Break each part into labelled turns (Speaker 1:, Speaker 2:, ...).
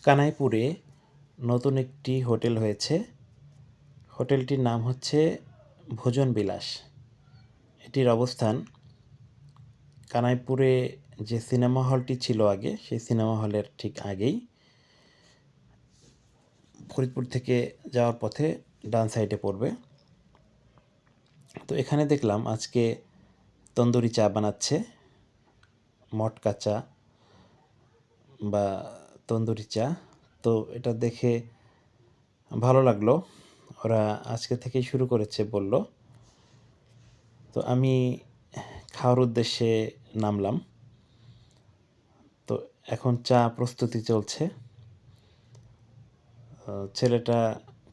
Speaker 1: কানাইপুরে নতুন একটি হোটেল হয়েছে। হোটেলটির নাম হচ্ছে ভোজন বিলাস। এটির অবস্থান কানাইপুরে যে সিনেমা হলটি ছিল আগে, সেই সিনেমা হলের ঠিক আগেই, ফরিদপুর থেকে যাওয়ার পথে ডান সাইডে পড়বে। তো এখানে দেখলাম আজকে তন্দুরি চা বানাচ্ছে, মটকা চা বা তন্দুরি চা। তো এটা দেখে ভালো লাগলো, ওরা আজকে থেকেই শুরু করেছে বলল। তো আমি খাওয়ার উদ্দেশ্যে নামলাম। তো এখন চা প্রস্তুতি চলছে। ছেলেটা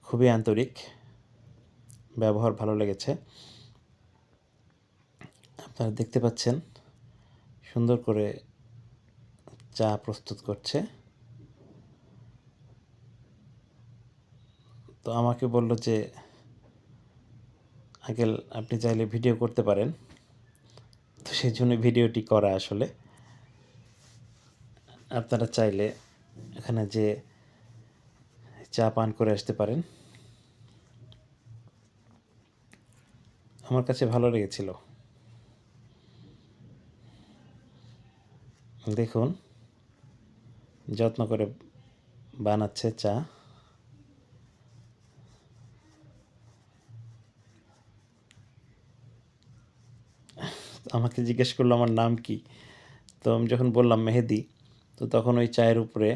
Speaker 1: খুবই আন্তরিক, ব্যবহার ভালো লেগেছে। আপনারা দেখতে পাচ্ছেন সুন্দর করে চা প্রস্তুত করছে। তো আমাকে বলল যে আঙ্কেল আপনি চাইলে ভিডিও করতে পারেন। তো সেই জন্য ভিডিওটি করা। আসলে আপনারা চাইলে এখানে যে চা পান করে আসতে পারেন। আমার কাছে ভালো লেগেছিল। দেখুন যত্ন করে বানাচ্ছে চা। আমাকে জিজ্ঞেস করলো আমার নাম কি। তো আমি যখন বললাম মেহেদি, তো তখন ওই চায়ের উপরে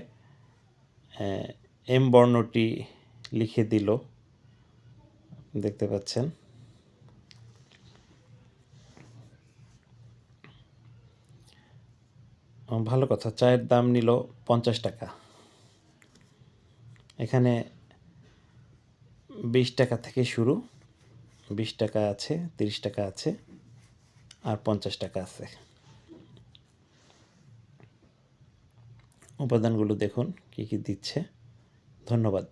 Speaker 1: এম বর্ণটি লিখে দিল, দেখতে পাচ্ছেন। ভালো কথা। চায়ের দাম নিল 50 টাকা। এখানে 20 টাকা থেকে শুরু, 20 টাকা আছে, 30 টাকা আছে, আর 50 টাকা আছে। উপাদানগুলো দেখুন কী কী দিচ্ছে। ধন্যবাদ।